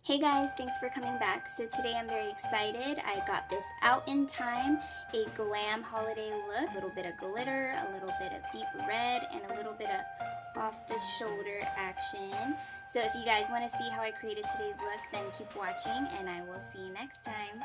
Hey guys, thanks for coming back. So today I'm very excited. I got this out in time, a glam holiday look. A little bit of glitter, a little bit of deep red, and a little bit of off the shoulder action. So if you guys want to see how I created today's look, then keep watching and I will see you next time.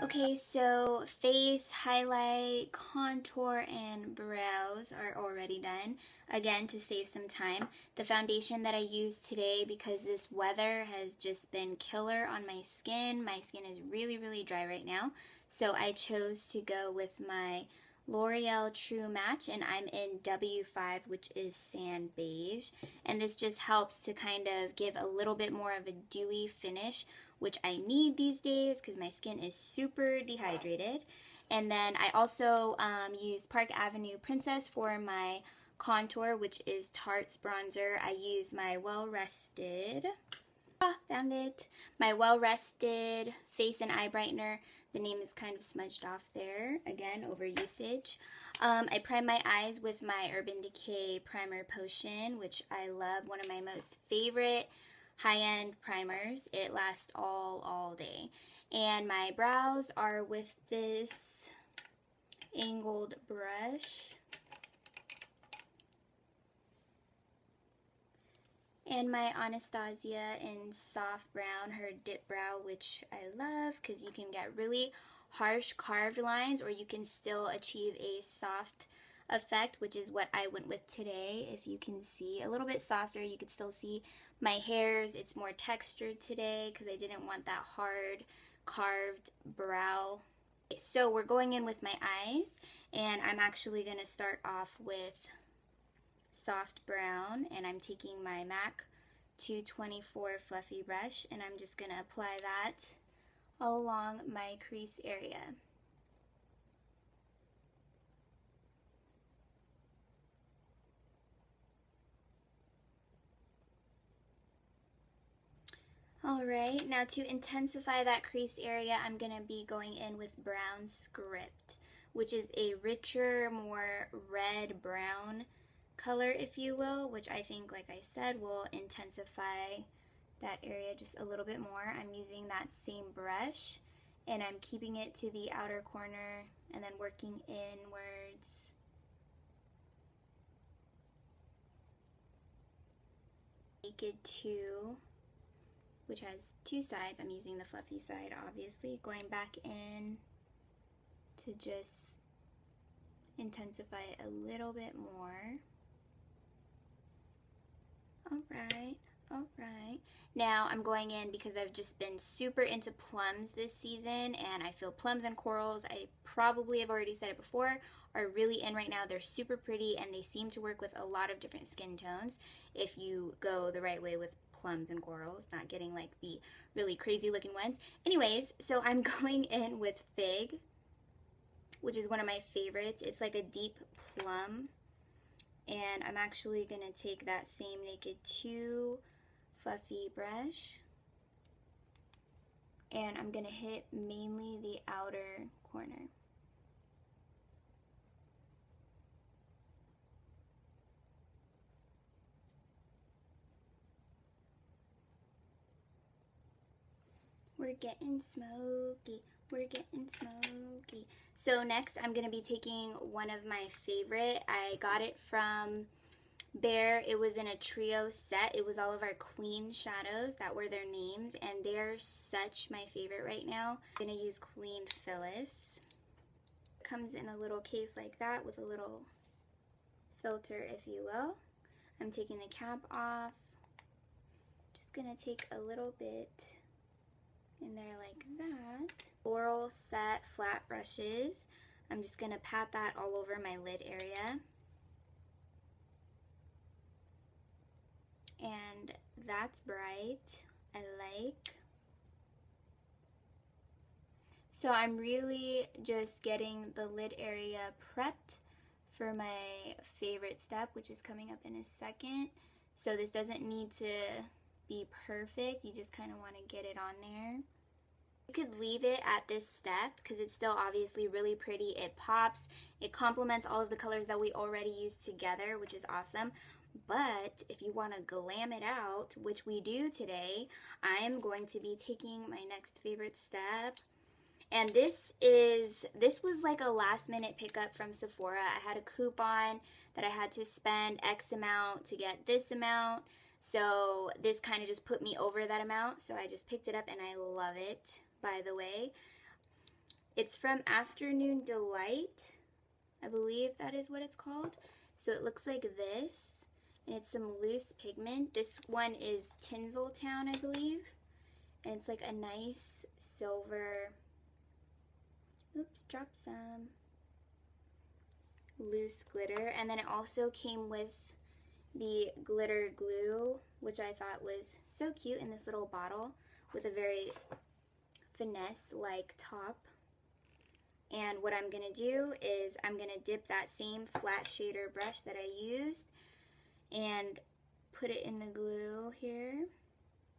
Okay, so face, highlight, contour, and brows are already done. Again, to save some time. The foundation that I used today, because this weather has just been killer on my skin is really dry right now. So I chose to go with my L'Oreal True Match, and I'm in W5, which is sand beige. And this just helps to kind of give a little bit more of a dewy finish, which I need these days because my skin is super dehydrated. And then I also use Park Avenue Princess for my contour, which is Tarte's bronzer. I use my my Well Rested Face and Eye Brightener. The name is kind of smudged off there, again, over usage. I prime my eyes with my Urban Decay Primer Potion, which I love, one of my most favorite high-end primers. It lasts all day. And my brows are with this angled brush. And my Anastasia in soft brown, her Dipbrow, which I love because you can get really harsh carved lines, or you can still achieve a soft effect, which is what I went with today. If you can see, a little bit softer. You could still see my hairs. It's more textured today because I didn't want that hard carved brow. So we're going in with my eyes, and I'm actually going to start off with soft brown, and I'm taking my MAC 224 fluffy brush, and I'm just going to apply that all along my crease area. Alright, now to intensify that crease area, I'm going to be going in with Brown Script, which is a richer, more red-brown color, if you will, which I think, like I said, will intensify that area just a little bit more. I'm using that same brush, and I'm keeping it to the outer corner and then working inwards. Naked 2, which has two sides. I'm using the fluffy side, obviously. Going back in to just intensify it a little bit more. Alright. Now I'm going in because I've just been super into plums this season, and I feel plums and corals, I probably have already said it before, are really in right now. They're super pretty, and they seem to work with a lot of different skin tones if you go the right way with plums and corals, not getting like the really crazy looking ones. Anyways, so I'm going in with Fig, which is one of my favorites. It's like a deep plum. And I'm actually going to take that same Naked 2 fluffy brush, and I'm going to hit mainly the outer corner. We're getting smoky. We're getting smoky. So next I'm going to be taking one of my favorite. I got it from Bear. It was in a trio set. It was all of our queen shadows. That were their names, and they're such my favorite right now. I'm going to use Queen Phyllis. It comes in a little case like that with a little filter, if you will. I'm taking the cap off. Just going to take a little bit in there like that. Loreal set flat brushes. I'm just going to pat that all over my lid area. And that's bright. I like. So I'm really just getting the lid area prepped for my favorite step, which is coming up in a second. So this doesn't need to be perfect. You just kind of want to get it on there. You could leave it at this step because it's still obviously really pretty. It pops. It complements all of the colors that we already used together, which is awesome. But if you want to glam it out, which we do today, I am going to be taking my next favorite step. And this was like a last minute pickup from Sephora. I had a coupon that I had to spend X amount to get this amount. So this kind of just put me over that amount. So I just picked it up and I love it, by the way. It's from Afternoon Delight. I believe that is what it's called. So it looks like this. And it's some loose pigment. This one is Tinzel, I believe. And it's like a nice silver, oops, drop some, loose glitter. And then it also came with the glitter glue, which I thought was so cute in this little bottle with a very finesse-like top. And what I'm going to do is I'm going to dip that same flat shader brush that I used and put it in the glue here.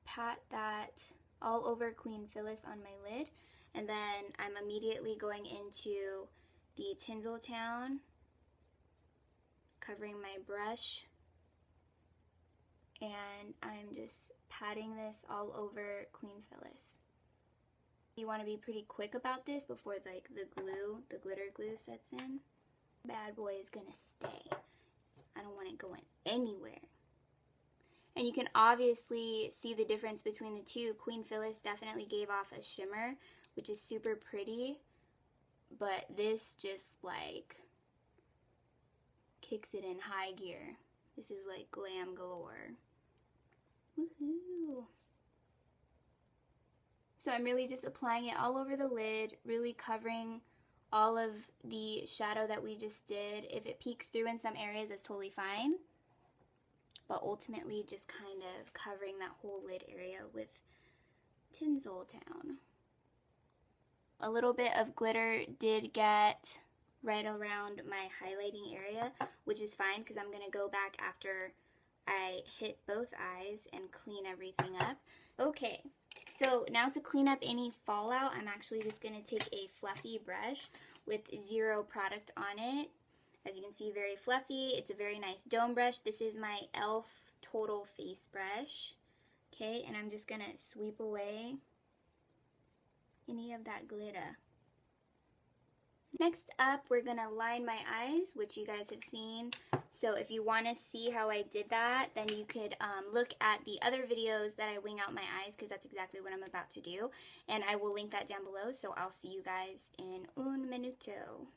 Pat that all over Queen Phyllis on my lid. And then I'm immediately going into the Tinseltown, covering my brush. And I'm just patting this all over Queen Phyllis. You want to be pretty quick about this before like the glitter glue sets in. Bad boy is gonna stay. I don't want it going anywhere. And you can obviously see the difference between the two. Queen Phyllis definitely gave off a shimmer, which is super pretty, but this just like kicks it in high gear. This is like glam galore. Woohoo! So I'm really just applying it all over the lid, really covering all of the shadow that we just did. If it peeks through in some areas, that's totally fine. But ultimately just kind of covering that whole lid area with Tinseltown. A little bit of glitter did get right around my highlighting area, which is fine because I'm going to go back after I hit both eyes and clean everything up. Okay, so now to clean up any fallout, I'm actually just going to take a fluffy brush with zero product on it. As you can see, very fluffy. It's a very nice dome brush. This is my e.l.f. Total Face Brush. Okay, and I'm just going to sweep away any of that glitter. Next up, we're going to line my eyes, which you guys have seen. So if you want to see how I did that, then you could look at the other videos that I wing out my eyes, because that's exactly what I'm about to do. And I will link that down below, so I'll see you guys in un minuto.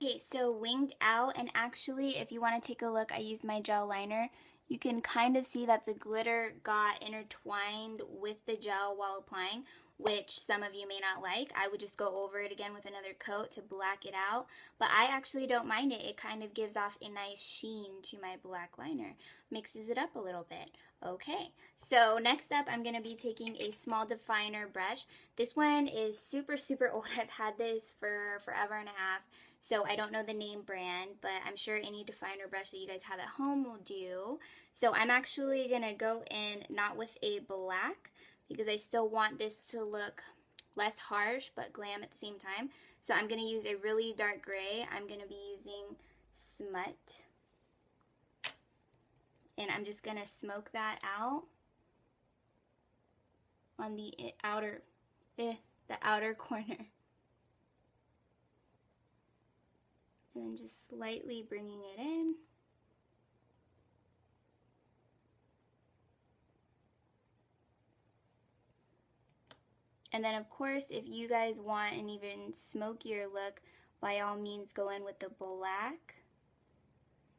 Okay, so winged out, and actually if you want to take a look, I used my gel liner. You can kind of see that the glitter got intertwined with the gel while applying, which some of you may not like. I would just go over it again with another coat to black it out, but I actually don't mind it. It kind of gives off a nice sheen to my black liner, mixes it up a little bit. Okay, so next up I'm going to be taking a small definer brush. This one is super old. I've had this for forever and a half, so I don't know the name brand, but I'm sure any definer brush that you guys have at home will do. So I'm actually going to go in not with a black, because I still want this to look less harsh but glam at the same time. So I'm going to use a really dark gray. I'm going to be using Smut. And I'm just going to smoke that out on the outer corner. And then just slightly bringing it in. And then of course, if you guys want an even smokier look, by all means go in with the black.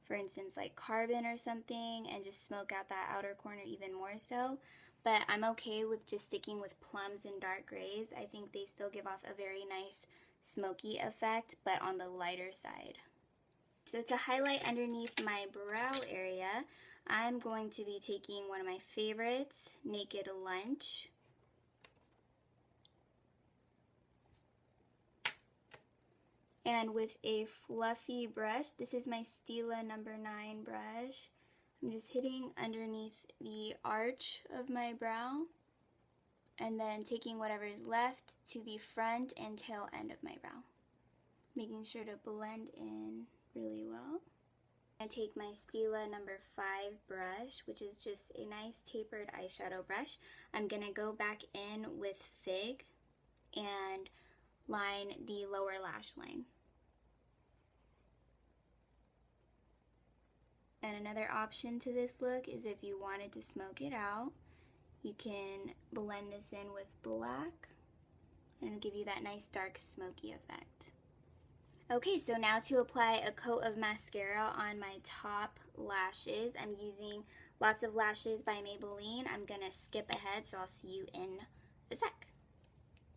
For instance, like carbon or something, and just smoke out that outer corner even more so. But I'm okay with just sticking with plums and dark grays. I think they still give off a very nice smoky effect, but on the lighter side. So to highlight underneath my brow area, I'm going to be taking one of my favorites, Naked Lunch. And with a fluffy brush, this is my Stila number 9 brush, I'm just hitting underneath the arch of my brow and then taking whatever is left to the front and tail end of my brow, making sure to blend in really well. I take my Stila number 5 brush, which is just a nice tapered eyeshadow brush. I'm going to go back in with Fig and line the lower lash line. And another option to this look is if you wanted to smoke it out, you can blend this in with black and it'll give you that nice dark smoky effect. Okay, so now to apply a coat of mascara on my top lashes, I'm using Lots of Lashes by Maybelline. I'm gonna skip ahead, so I'll see you in a sec.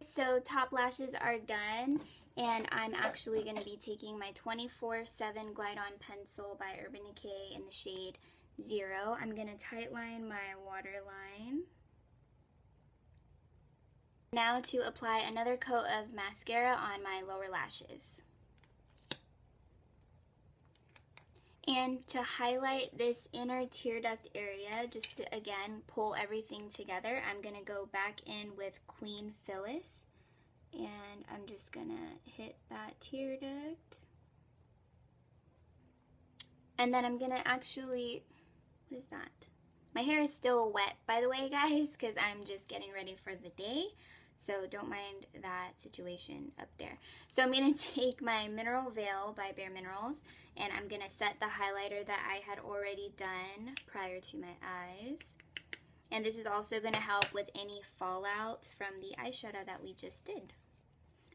So top lashes are done, and I'm actually gonna be taking my 24/7 Glide On Pencil by Urban Decay in the shade 0. I'm gonna tightline my waterline. Now to apply another coat of mascara on my lower lashes. And to highlight this inner tear duct area, just to again pull everything together, I'm going to go back in with Queen Phyllis. And I'm just going to hit that tear duct. And then I'm going to actually, what is that? My hair is still wet, by the way, guys, because I'm just getting ready for the day. So don't mind that situation up there. So I'm going to take my Mineral Veil by Bare Minerals, and I'm going to set the highlighter that I had already done prior to my eyes. And this is also going to help with any fallout from the eyeshadow that we just did.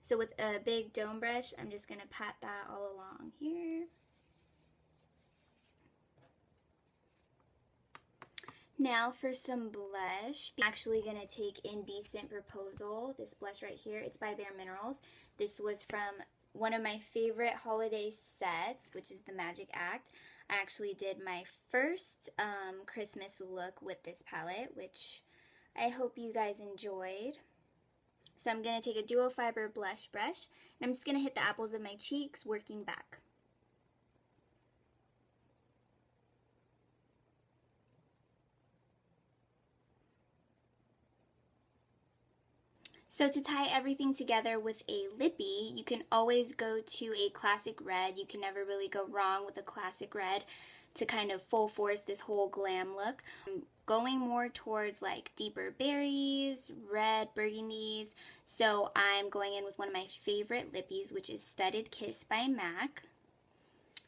So with a big dome brush, I'm just going to pat that all along here. Now for some blush, I'm actually going to take Indecent Proposal, this blush right here. It's by Bare Minerals. This was from one of my favorite holiday sets, which is the Magic Act. I actually did my first Christmas look with this palette, which I hope you guys enjoyed. So I'm going to take a dual fiber blush brush, and I'm just going to hit the apples of my cheeks, working back. So to tie everything together with a Lippie, you can always go to a classic red. You can never really go wrong with a classic red to kind of full force this whole glam look. I'm going more towards like deeper berries, red, burgundies. So I'm going in with one of my favorite Lippies, which is Studded Kiss by MAC.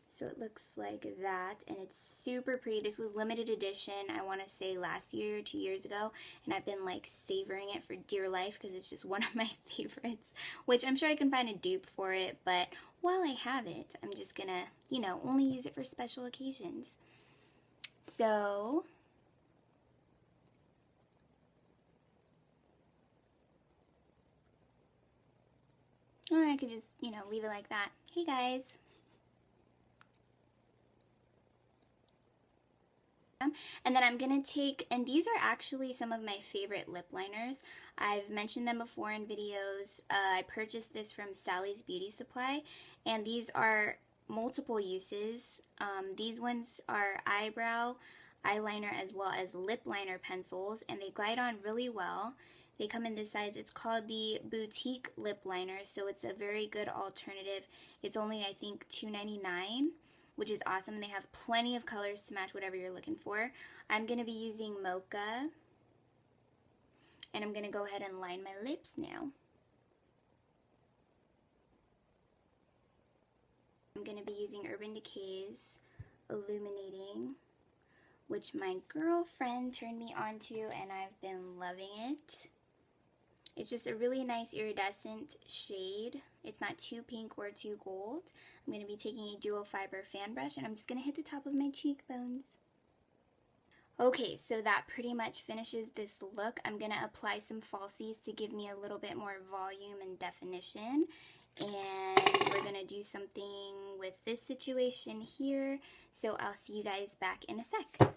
So it looks like that, and it's super pretty. This was limited edition, I want to say last year or 2 years ago, and I've been like savoring it for dear life because it's just one of my favorites, which I'm sure I can find a dupe for it, but while I have it, I'm just gonna, you know, only use it for special occasions. So or I could just, you know, leave it like that. Hey guys. And then I'm going to take, and these are actually some of my favorite lip liners. I've mentioned them before in videos. I purchased this from Sally's Beauty Supply, and these are multiple uses. These ones are eyebrow, eyeliner, as well as lip liner pencils, and they glide on really well. They come in this size. It's called the Boutique lip liner, so it's a very good alternative. It's only, I think, $2.99. Which is awesome. They have plenty of colors to match whatever you're looking for. I'm going to be using Mocha. And I'm going to go ahead and line my lips now. I'm going to be using Urban Decay's Illuminating, which my girlfriend turned me onto, and I've been loving it. It's just a really nice iridescent shade. It's not too pink or too gold. I'm going to be taking a dual fiber fan brush, and I'm just going to hit the top of my cheekbones. Okay, so that pretty much finishes this look. I'm going to apply some falsies to give me a little bit more volume and definition. And we're going to do something with this situation here. So I'll see you guys back in a sec.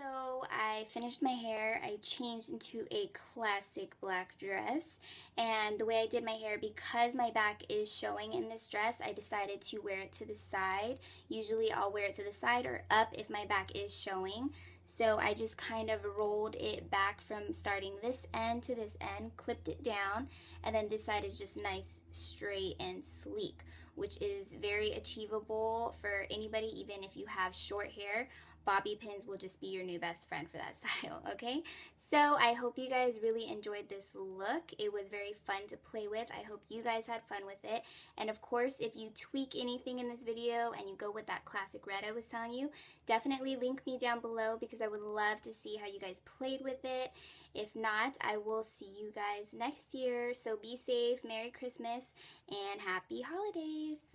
So I finished my hair. I changed into a classic black dress, and the way I did my hair, because my back is showing in this dress, I decided to wear it to the side. Usually I'll wear it to the side or up if my back is showing. So I just kind of rolled it back from starting this end to this end, clipped it down, and then this side is just nice, straight, and sleek, which is very achievable for anybody, even if you have short hair. Bobby pins will just be your new best friend for that style, okay? So I hope you guys really enjoyed this look. It was very fun to play with. I hope you guys had fun with it. And of course, if you tweak anything in this video and you go with that classic red I was telling you, definitely link me down below because I would love to see how you guys played with it. If not, I will see you guys next year. So be safe, Merry Christmas, and Happy Holidays!